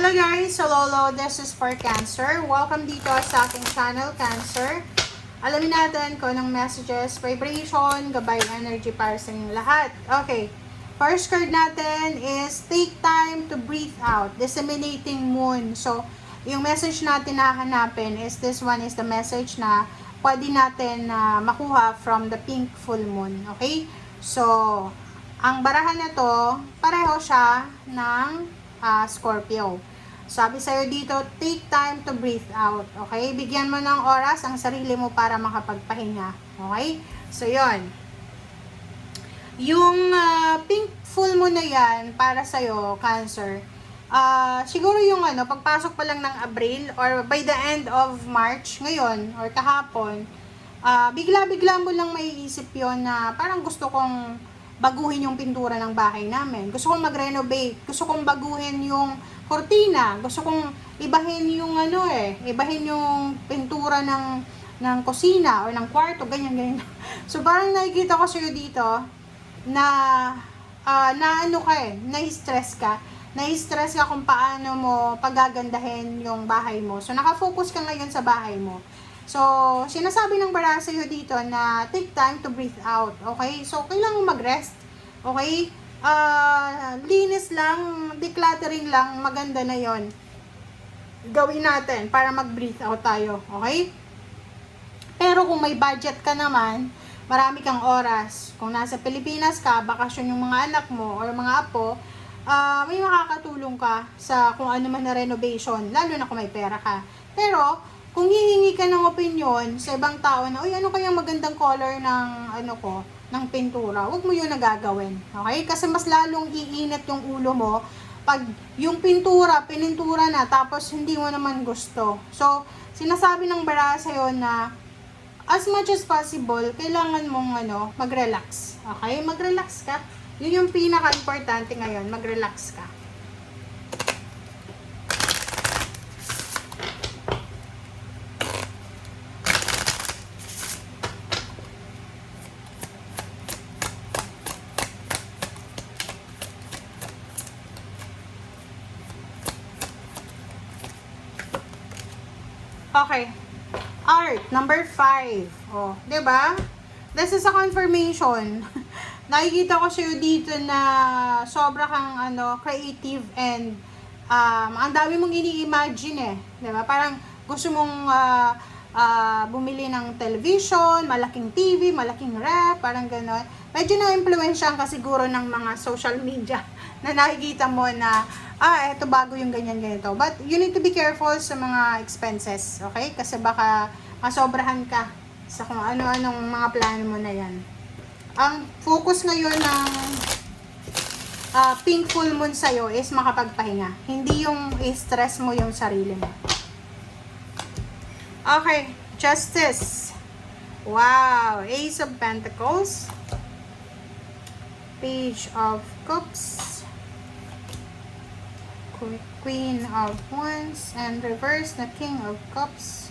Hello guys, so Lolo, this is for Cancer. Welcome dito sa aking channel, Cancer. Alamin natin kung anong messages, vibration, gabay energy para sa inyong lahat. Okay, first card natin is take time to breathe out, disseminating moon. So, yung message natin na hanapin is this one is the message na pwede natin makuha from the pink full moon. Okay, so ang barahan na to, pareho siya ng Scorpio. Sabi sa'yo dito, take time to breathe out. Okay? Bigyan mo ng oras ang sarili mo para makapagpahinga. Okay? So, yon. Yung pink full moon na yan, para sa'yo, Cancer, siguro yung pagpasok pa lang ng Abril or by the end of March ngayon or kahapon, bigla-bigla mo lang maiisip yon na parang gusto kong baguhin yung pintura ng bahay namin. Gusto kong mag-renovate. Gusto kong baguhin yung kortina. Gusto kong ibahin yung ibahin yung pintura ng kusina o ng kwarto, ganyan. So parang nakikita ko sa'yo dito na na-stress ka. Na-stress ka kung paano mo pagagandahin yung bahay mo. So nakafocus ka ngayon sa bahay mo. So, sinasabi ng bara sa'yo dito na take time to breathe out. Okay? So, kailangan mag-rest. Okay? Linis lang, decluttering lang, maganda na yon. Gawin natin para mag-breathe out tayo. Okay? Pero kung may budget ka naman, marami kang oras. Kung nasa Pilipinas ka, bakasyon yung mga anak mo or mga apo, may makakatulong ka sa kung ano man na renovation, lalo na kung may pera ka. Pero, kung hihingi ka ng opinion sa ibang tao na, uy, ano kayang magandang color ng, ng pintura, huwag mo yun nagagawin. Okay? Kasi mas lalong iinit yung ulo mo pag yung pinintura na, tapos hindi mo naman gusto. So, sinasabi ng bara sa'yo na, as much as possible, kailangan mong, mag-relax. Okay? Mag-relax ka. Yun yung pinaka-importante ngayon, mag-relax ka. Okay. Art, number 5. Oh, 'di ba? This is a confirmation. Nakikita ko sa'yo dito na sobra kang creative and ang dami mong ini-imagine 'di ba? Parang gusto mong bumili ng television, malaking TV, malaking rep, parang gano'n. Medyo na-impluwensyahan ka siguro ng mga social media na nakikita mo na eto bago yung ganyan-ganito. But you need to be careful sa mga expenses, okay? Kasi baka masobrahan ka sa kung ano-anong mga plano mo na yan. Ang focus ngayon ng pink full moon sa'yo is makapagpahinga. Hindi yung i-stress mo yung sarili mo. Okay, Justice. Wow, Ace of Pentacles. Page of Cups. Queen of Wands, and reverse na King of Cups.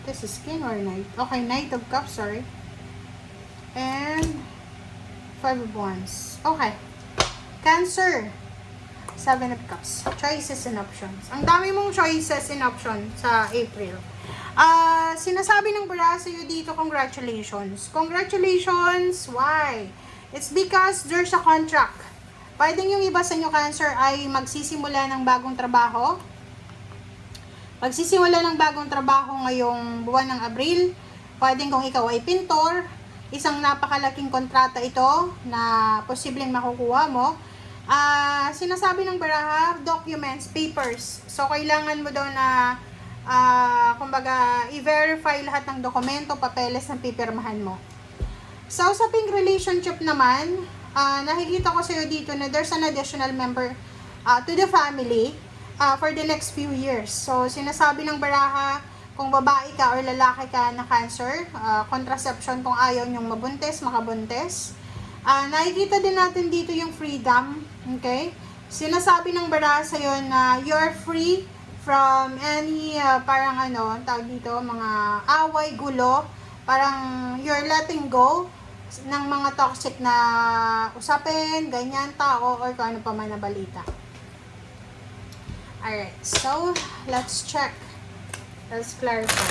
This is King or Knight? Okay, Knight of Cups, sorry. And Five of Wands. Okay. Cancer. Seven of Cups. Choices and options. Ang dami mong choices and options sa April. Sinasabi ng bara sa'yo dito, congratulations. Congratulations! Why? It's because there's a contract. Pwedeng yung iba sa inyo, Cancer, ay magsisimula ng bagong trabaho. Magsisimula ng bagong trabaho ngayong buwan ng Abril. Pwedeng kung ikaw ay pintor, isang napakalaking kontrata ito na posibleng makukuha mo. Sinasabi ng baraha, documents, papers. So, kailangan mo daw na, kumbaga, i-verify lahat ng dokumento, papeles na pipirmahan mo. Sa usaping relationship naman, nakikita ko sa'yo dito na there's an additional member to the family for the next few years. So, sinasabi ng baraha, kung babae ka or lalaki ka na Cancer, contraception kung ayaw nyong mabuntis, makabuntis. Nakikita din natin dito yung freedom. Okay? Sinasabi ng baraha sa'yo na you're free from any tawag dito, mga away, gulo. Parang you're letting go ng mga toxic na usapin, ganyan, tao, or kung ano pa man na balita. Alright, so let's check. Let's clarify.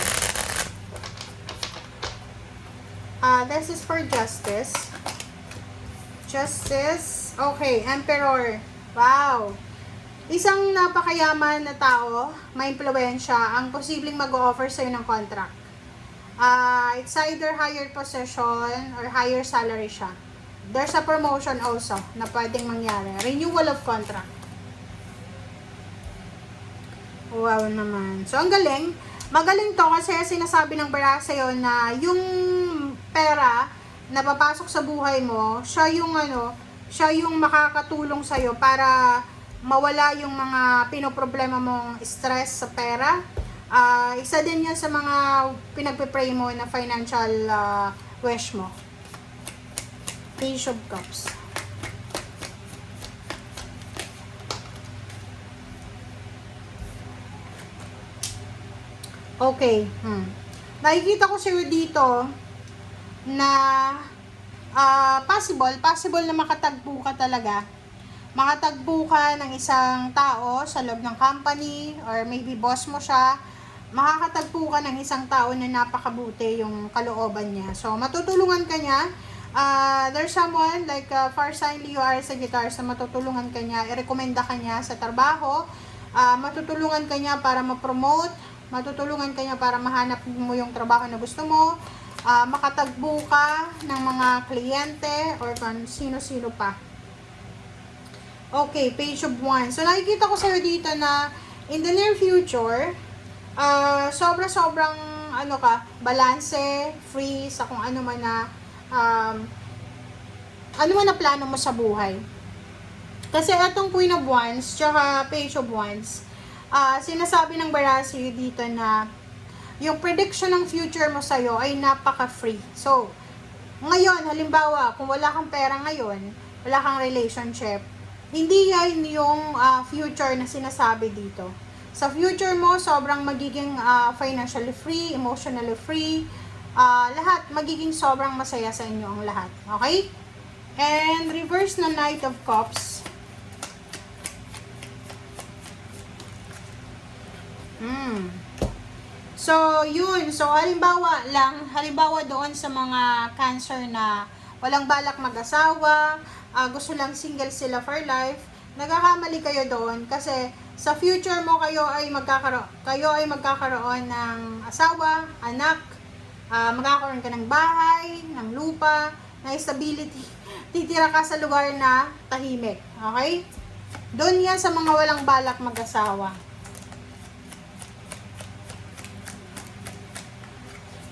This is for justice. Justice. Okay, Emperor. Wow. Isang napakayaman na tao, may impluwensya, ang posibleng mag-o-offer sa'yo ng contract. It's either higher position or higher salary siya. There's a promotion also na pwedeng mangyari. Renewal of contract. Wow naman. So, ang galing. Magaling to kasi sinasabi ng bara sa'yo na yung pera na papasok sa buhay mo, siya yung makakatulong sa'yo para mawala yung mga pinoproblema mong stress sa pera. Isa din yan sa mga pinagpe-pray mo na financial wish mo. Page of Cups. Okay. Nakikita ko sa'yo dito na possible na makatagpo ka talaga. Makatagpo ka ng isang tao sa loob ng company or maybe boss mo siya. Makakatagpo ka ng isang tao na napakabuti yung kalooban niya. So, matutulungan ka niya. There's someone like for sign Leo are Sagittarius na matutulungan ka niya. I-recommenda ka niya sa trabaho. Matutulungan ka niya para ma-promote. Matutulungan ka niya para mahanap mo yung trabaho na gusto mo. Makatagpo ka ng mga kliyente or sino-sino pa. Okay, Page of Wands. So, nakikita ko sa'yo dito na in the near future, sobrang balanse, free sa kung ano man na plano mo sa buhay. Kasi itong Queen of Wands, tsaka Page of Wands, sinasabi ng Barassi dito na yung prediction ng future mo sa'yo ay napaka-free. So, ngayon, halimbawa, kung wala kang pera ngayon, wala kang relationship, hindi yan yung future na sinasabi dito. Sa future mo, sobrang magiging financially free, emotionally free, lahat, magiging sobrang masaya sa inyo ang lahat. Okay? And reverse na Knight of Cups. So, yun. So, halimbawa doon sa mga Cancer na walang balak mag-asawa, gusto lang single sila for life, nagkakamali kayo doon kasi sa future mo kayo ay magkakaroon ng asawa, anak, magkakaroon ka ng bahay, ng lupa, ng stability. Titira ka sa lugar na tahimik. Okay? Doon yan sa mga walang balak mag-asawa.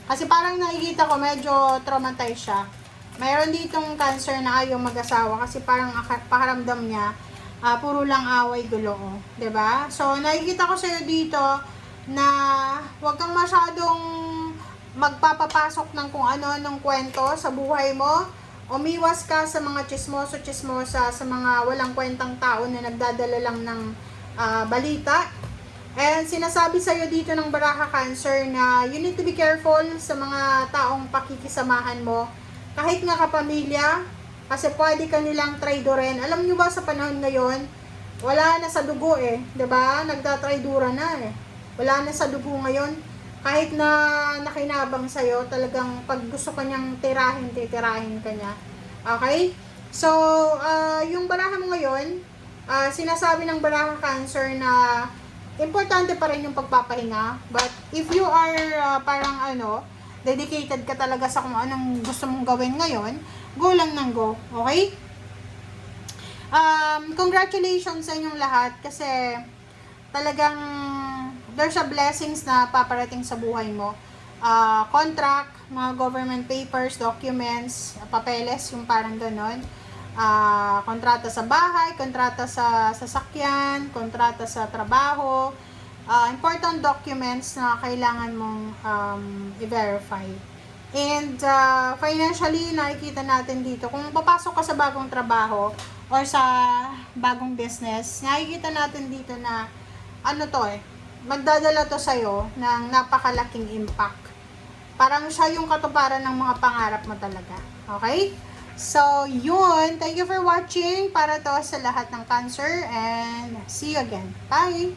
Kasi parang nakikita ko medyo traumatized siya. Mayroon ditong Cancer na ayaw mag-asawa kasi parang pakiramdam niya puro lang away gulo, oh. 'Di ba? So nakikita ko sa iyo dito na huwag kang masyadong magpapapasok ng kung ano-anong kwento sa buhay mo. Umiwas ka sa mga chismoso-chismosa, sa mga walang kwentang tao na nagdadala lang ng balita. And sinasabi sa iyo dito ng Baraha Cancer na you need to be careful sa mga taong pakikisamahan mo. Kahit nga kapamilya, kasi pwede ka nilang traidorin. Alam nyo ba sa panahon ngayon, wala na sa dugo eh. 'Di ba? Nagtatraidura na eh. Wala na sa dugo ngayon. Kahit na nakinabang sa'yo, talagang pag gusto ka niyang titirahin ka niya. Okay? So, yung baraha mo ngayon, sinasabi ng Baraha Cancer na importante pa rin yung pagpapahinga. But if you are dedicated ka talaga sa kung anong gusto mong gawin ngayon, go lang ng go. Okay? Congratulations sa inyong lahat kasi talagang there's a blessings na paparating sa buhay mo. Contract, mga government papers, documents, papeles, yung parang ganon. Kontrata sa bahay, kontrata sa sasakyan, kontrata sa trabaho, important documents na kailangan mong i-verify. And financially, nakikita natin dito, kung papasok ka sa bagong trabaho or sa bagong business, nakikita natin dito na magdadala to sa'yo ng napakalaking impact. Parang siya yung katuparan ng mga pangarap mo talaga. Okay? So, yun. Thank you for watching para to sa lahat ng Cancer and see you again. Bye!